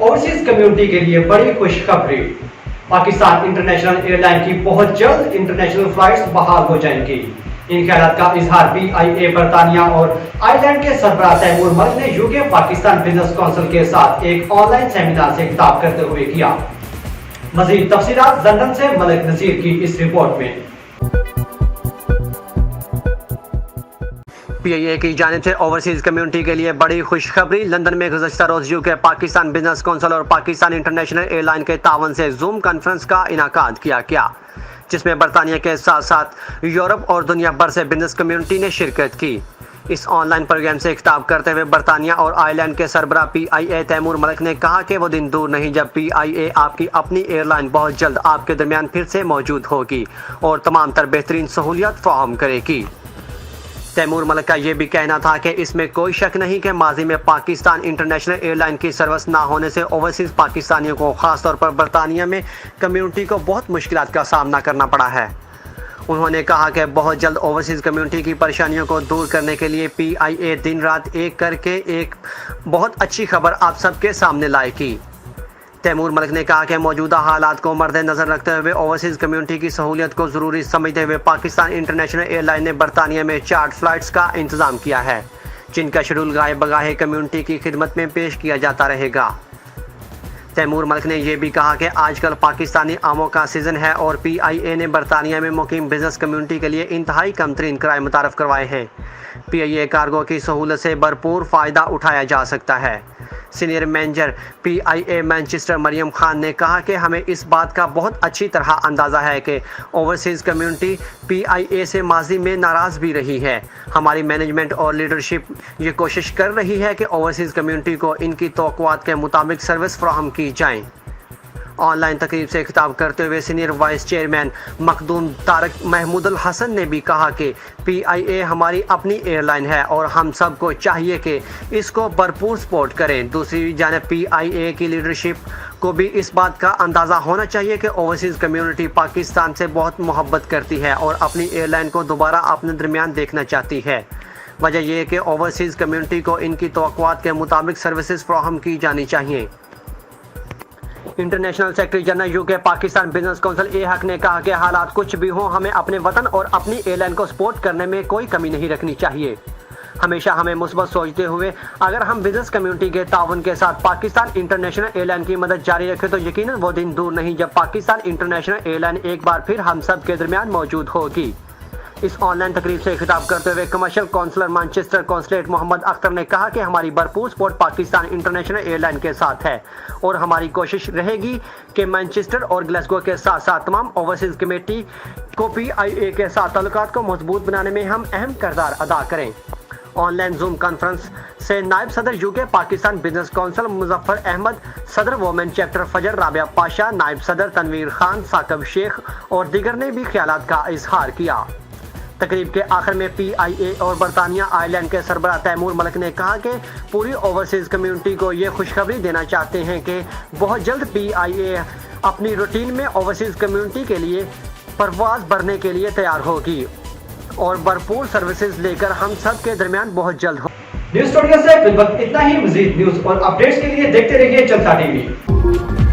Overseas community के लिए बड़ी खुशखबरी। पाकिस्तान इंटरनेशनल एयरलाइन की बहुत जल्द इंटरनेशनल फ्लाइट्स बहाल हो जाएंगी। इन ख्यालात का इजहार PIA बरतानिया और आयरलैंड के सरबराह तैमूर मलिक ने UK पाकिस्तान बिजनेस काउंसिल के साथ एक ऑनलाइन सेमिनार से खिताब करते हुए किया। मजीद तफसीलात लंदन से मलिक नजीर की इस रिपोर्ट में। PIA की जानिब से ओवरसीज कम्युनिटी के लिए बड़ी खुशखबरी। लंदन में गुज़श्ता रोज़ UK पाकिस्तान बिजनेस काउंसिल और पाकिस्तान इंटरनेशनल एयरलाइन के तावन से जूम कॉन्फ्रेंस का इनाकाद किया गया, जिसमें बरतानिया के साथ साथ यूरोप और दुनिया भर से बिजनेस कम्युनिटी ने शिरकत की। इस ऑनलाइन प्रोग्राम से खिताब करते हुए बरतानिया और आयरलैंड के सरबराह PIA तैमूर मलिक ने कहा कि वो दिन दूर नहीं जब PIA आपकी अपनी एयरलाइन बहुत जल्द आपके दरमियान फिर से मौजूद होगी और तमाम तर बेहतरीन सहूलियत फराहम करेगी। तैमूर मलिक का ये भी कहना था कि इसमें कोई शक नहीं कि माजी में पाकिस्तान इंटरनेशनल एयरलाइन की सर्विस ना होने से ओवरसीज पाकिस्तानियों को ख़ास तौर पर बरतानिया में कम्युनिटी को बहुत मुश्किलात का सामना करना पड़ा है। उन्होंने कहा कि बहुत जल्द ओवरसीज कम्युनिटी की परेशानियों को दूर करने के लिए PIA दिन रात एक करके एक बहुत अच्छी खबर आप सबके सामने लाएगी। तैमूर मलिक ने कहा कि मौजूदा हालात को मद्देनजर रखते हुए ओवरसीज कम्युनिटी की सहूलियत को ज़रूरी समझते हुए पाकिस्तान इंटरनेशनल एयरलाइन ने बरतानिया में चार्ट फ्लाइट्स का इंतज़ाम किया है, जिनका शेड्यूल गाहे बगाहे कम्युनिटी की खिदमत में पेश किया जाता रहेगा। तैमूर मलिक ने यह भी कहा कि आजकल पाकिस्तानी आमों का सीज़न है और PIA ने बरतानिया में मुकीम बिजनेस कम्युनिटी के लिए इंतहाई कम तरीन किराए मुतारफ़ करवाए हैं। PIA कार्गो की सहूलत से भरपूर फ़ायदा उठाया जा सकता है। Senior manager PIA Manchester Maryam Khan ने कहा कि हमें इस बात का बहुत अच्छी तरह अंदाज़ा है कि ओवरसीज़ कम्युनिटी PIA से माजी में नाराज़ भी रही है। हमारी मैनेजमेंट और लीडरशिप ये कोशिश कर रही है कि ओवरसीज़ कम्युनिटी को इनकी तवक्कुआत के मुताबिक सर्विस फराहम की जाए। ऑनलाइन तकरीब से खिताब करते हुए senior vice chairman Makhdoom Tariq Mahmood al Hasan ने भी कहा कि PIA हमारी अपनी एयरलाइन है और हम सब को चाहिए कि इसको भरपूर सपोर्ट करें। दूसरी जानिब PIA की लीडरशिप को भी इस बात का अंदाज़ा होना चाहिए कि ओवरसीज़ कम्युनिटी पाकिस्तान से बहुत मोहब्बत करती है और अपनी एयरलाइन को दोबारा अपने दरमियान देखना चाहती है। वजह यह है कि ओवरसीज़ कम्युनिटी को इनकी तवक्कुआत के मुताबिक सर्विसेज फराहम की जानी चाहिए। International secretary general UK Pakistan business council हक ने कहा कि हालात कुछ भी हों, हमें अपने वतन और अपनी एयरलाइन को सपोर्ट करने में कोई कमी नहीं रखनी चाहिए। हमेशा हमें मुस्बत सोचते हुए अगर हम बिजनेस कम्युनिटी के ताउन के साथ पाकिस्तान इंटरनेशनल एयरलाइन की मदद जारी रखें तो यकीनन वो दिन दूर नहीं जब पाकिस्तान इंटरनेशनल एयरलाइन एक बार फिर हम सब के दरमियान मौजूद होगी। इस ऑनलाइन तकरीब से खिताब करते हुए commercial counsellor Manchester consulate Mohammad Akhtar ने कहा कि हमारी भरपूर सपोर्ट पाकिस्तान इंटरनेशनल एयरलाइन के साथ है और हमारी कोशिश रहेगी कि मैनचेस्टर और ग्लासगो के साथ साथ तमाम ओवरसीज कमेटी को PIA के साथ ताल्लुकात को मजबूत बनाने में हम अहम किरदार अदा करें। ऑनलाइन जूम कॉन्फ्रेंस से नायब सदर UK Pakistan business council Muzaffar Ahmad, सदर वोमेन चैप्टर फजर राबिया पाशा, नायब सदर तनवीर खान, साकिब शेख और दीगर ने भी ख्यालात का इजहार किया। तकरीब के आखिर में PIA और बरतानिया आयरलैंड के सरबराह तैमूर मलिक ने कहा कि पूरी ओवरसीज़ कम्युनिटी को ये खुशखबरी देना चाहते हैं कि बहुत जल्द PIA अपनी रूटीन में ओवरसीज़ कम्युनिटी के लिए परवाज़ भरने के लिए तैयार होगी और भरपूर सर्विसेज लेकर हम सब के दरमियान बहुत जल्द हो। न्यूज़ स्टूडियो से फिल वक्त इतना ही। मजीद न्यूज़ और अपडेट्स के लिए देखते रहिए जनता TV।